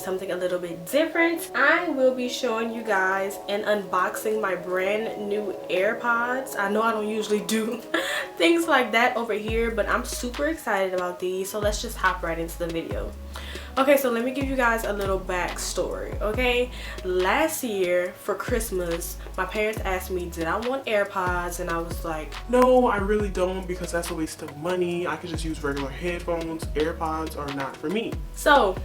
Something a little bit different. I will be showing you guys and unboxing my brand new AirPods. I know I don't usually do things like that over here, but I'm super excited about these, so let's just hop right into the video. Okay, so let me give you guys a little backstory. Okay, last year for Christmas my parents asked me did I want AirPods, and I was like, no, I really don't, because that's a waste of money. I could just use regular headphones. AirPods are not for me. So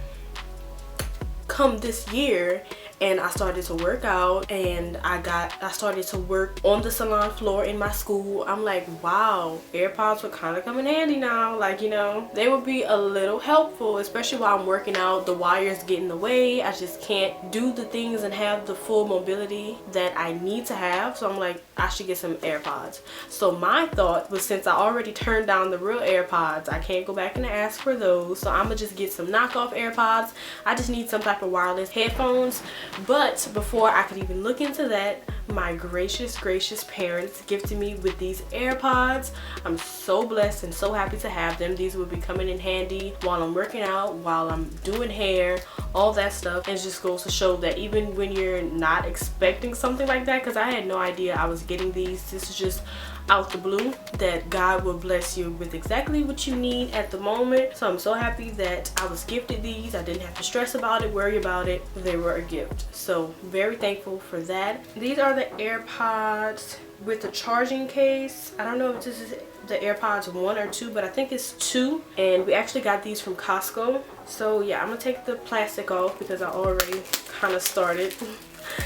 come this year, and I started to work out, and I started to work on the salon floor in my school. I'm like, wow, AirPods would kind of come in handy now. Like, you know, they would be a little helpful, especially while I'm working out. The wires get in the way. I just can't do the things and have the full mobility that I need to have. So I'm like, I should get some AirPods. So my thought was, since I already turned down the real AirPods, I can't go back and ask for those. So I'm gonna just get some knockoff AirPods. I just need some type of wireless headphones. But before I could even look into that, my gracious parents gifted me with these AirPods. I'm so blessed and so happy to have them. These will be coming in handy while I'm working out, while I'm doing hair, all that stuff. And it just goes to show that even when you're not expecting something like that, because I had no idea I was getting these, this is just out the blue, that God will bless you with exactly what you need at the moment. So I'm so happy that I was gifted these. I didn't have to stress about it, worry about it. They were a gift, so very thankful for that. These are the AirPods with the charging case. I don't know if this is the AirPods 1 or 2, but I think it's 2, and we actually got these from Costco. So yeah, I'm gonna take the plastic off because I already kind of started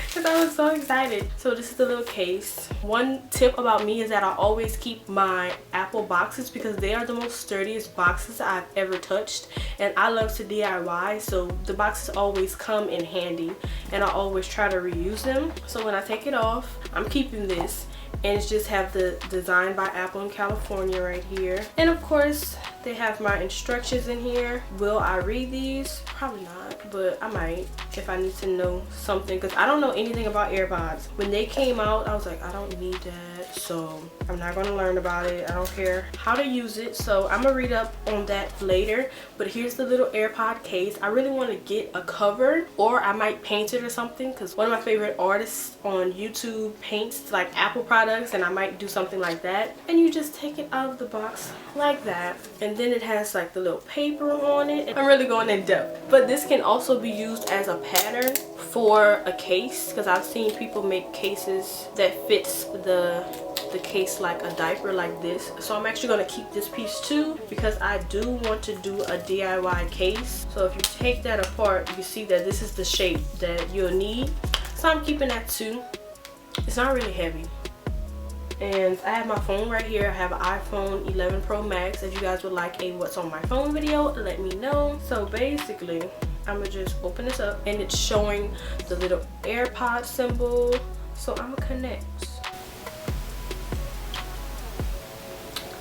because I was so excited. So this is the little case. One tip about me is that I always keep my Apple boxes because they are the most sturdiest boxes I've ever touched, and I love to DIY, so the boxes always come in handy and I always try to reuse them. So when I take it off, I'm keeping this, and it's just have the design by Apple in California right here. And of course they have my instructions in here. Will I read these? Probably not, but I might if I need to know something, because I don't know anything about AirPods. When they came out, I was like, I don't need that, so I'm not going to learn about it. I don't care how to use it, so I'm gonna read up on that later. But here's the little AirPod case. I really want to get a cover, or I might paint it or something, because one of my favorite artists on YouTube paints like Apple products, and I might do something like that. And you just take it out of the box like that, and then it has like the little paper on it. I'm really going in depth, but this can also be used as a pattern for a case, because I've seen people make cases that fits the case like a diaper like this. So I'm actually going to keep this piece too, because I do want to do a DIY case. So if you take that apart, you see that this is the shape that you'll need. So I'm keeping that too. It's not really heavy. And I have my phone right here. I have an iPhone 11 Pro Max. If you guys would like a what's on my phone video, let me know. So basically, I'm gonna just open this up, and it's showing the little AirPod symbol. So I'm gonna connect.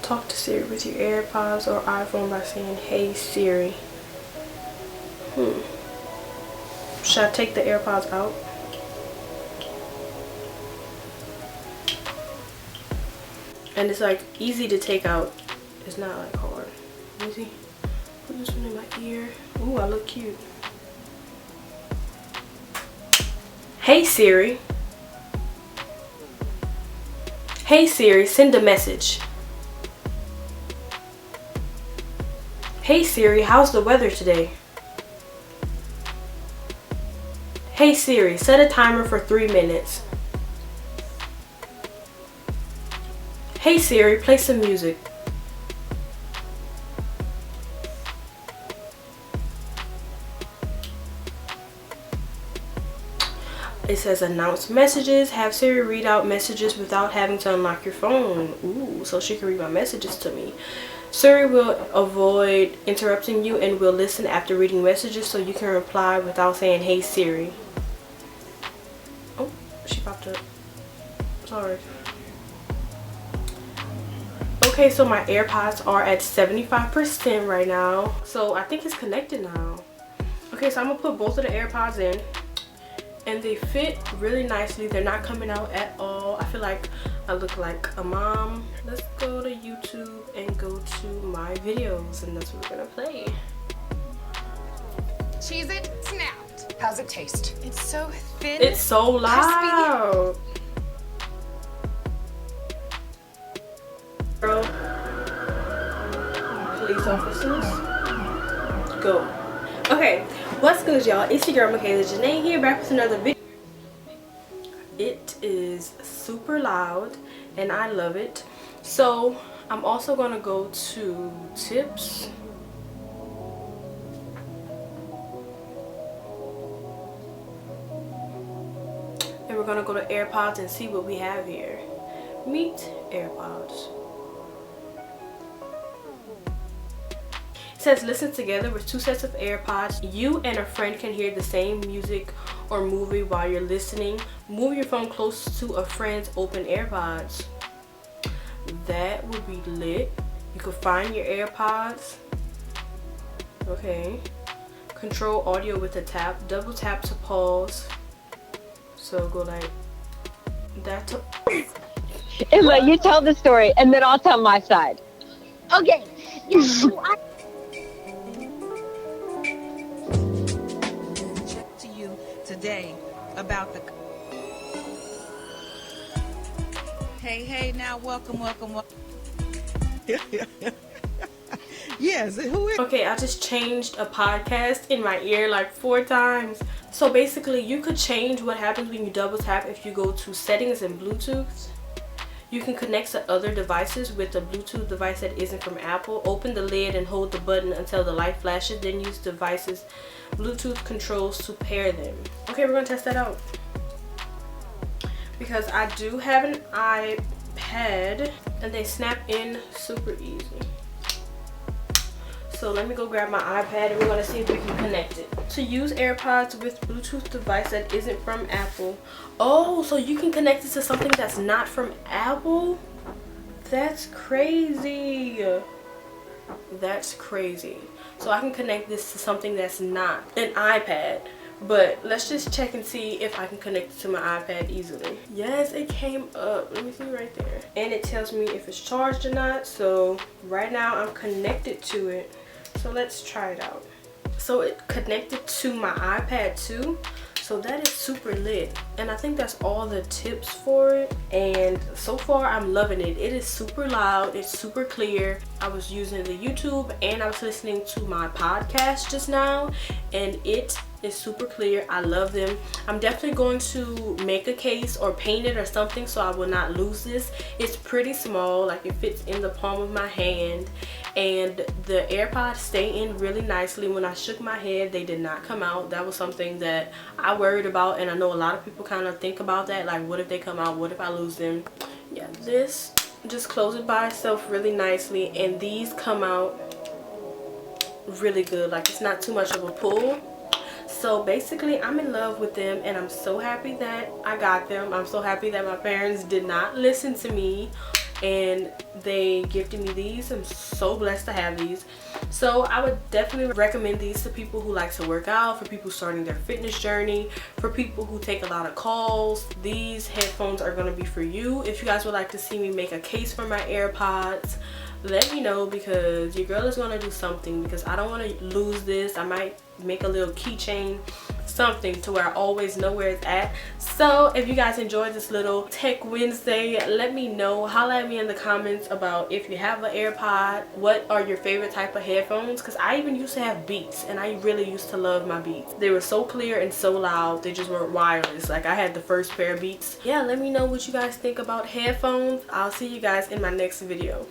Talk to Siri with your AirPods or iPhone by saying, "Hey Siri." Should I take the AirPods out? And it's like easy to take out. It's not like hard. Let me see. Put this one in my ear. Ooh, I look cute. Hey Siri. Hey Siri, send a message. Hey Siri, how's the weather today? Hey Siri, set a timer for 3 minutes. Hey Siri, play some music. It says announce messages. Have Siri read out messages without having to unlock your phone. Ooh, so she can read my messages to me. Siri will avoid interrupting you and will listen after reading messages, so you can reply without saying, "Hey Siri." Oh, she popped up. Sorry. Okay, so my AirPods are at 75% right now. So I think it's connected now. Okay, so I'm gonna put both of the AirPods in, and they fit really nicely. They're not coming out at all. I feel like I look like a mom. Let's go to YouTube and go to my videos, and that's what we're gonna play. cheese it, snapped. How's it taste? It's so thin. It's so loud. Girl. Police officers. Go. Okay, what's good, y'all? It's your girl Michaela Janae here, back with another video. It is super loud and I love it. So I'm also gonna go to tips. And we're gonna go to AirPods and see what we have here. Meet AirPods. It says listen together with 2 sets of AirPods. You and a friend can hear the same music or movie while you're listening. Move your phone close to a friend's open AirPods. That would be lit. You could find your AirPods. Okay. Control audio with a tap. Double tap to pause. So go like that. Emma, you tell the story and then I'll tell my side. Okay. To you today about the hey now welcome yes, who is Okay, I just changed a podcast in my ear like 4 times. So basically you could change what happens when you double tap. If you go to settings and Bluetooth, you can connect to other devices with a Bluetooth device that isn't from Apple. Open the lid and hold the button until the light flashes, then use devices Bluetooth controls to pair them. Okay, we're gonna test that out because I do have an iPad and they snap in super easy. So let me go grab my iPad and we're gonna see if we can connect it. To use AirPods with Bluetooth device that isn't from Apple. Oh, so you can connect it to something that's not from Apple? That's crazy. That's crazy. So I can connect this to something that's not an iPad. But let's just check and see if I can connect it to my iPad easily. Yes, it came up. Let me see right there. And it tells me if it's charged or not. So right now I'm connected to it. So let's try it out. So it connected to my iPad too. So that is super lit. And I think that's all the tips for it. And so far I'm loving it. It is super loud. It's super clear. I was using the YouTube and I was listening to my podcast just now. And it is super clear. I love them. I'm definitely going to make a case or paint it or something so I will not lose this. It's pretty small, like it fits in the palm of my hand, and the AirPods stay in really nicely. When I shook my head, they did not come out. That was something that I worried about, and I know a lot of people kind of think about that, like what if they come out, what if I lose them. Yeah, this just closes by itself really nicely, and these come out really good. Like it's not too much of a pull. So basically I'm in love with them and I'm so happy that I got them. I'm so happy that my parents did not listen to me and they gifted me these. I'm so blessed to have these. So I would definitely recommend these to people who like to work out, for people starting their fitness journey, for people who take a lot of calls. These headphones are going to be for you. If you guys would like to see me make a case for my AirPods, let me know, because your girl is going to do something, because I don't want to lose this. I might make a little keychain, something to where I always know where it's at. So if you guys enjoyed this little Tech Wednesday, let me know. Holla at me in the comments about if you have an AirPod, what are your favorite type of headphones, because I even used to have Beats and I really used to love my Beats. They were so clear and so loud. They just weren't wireless. Like I had the first pair of Beats. Yeah, let me know what you guys think about headphones. I'll see you guys in my next video.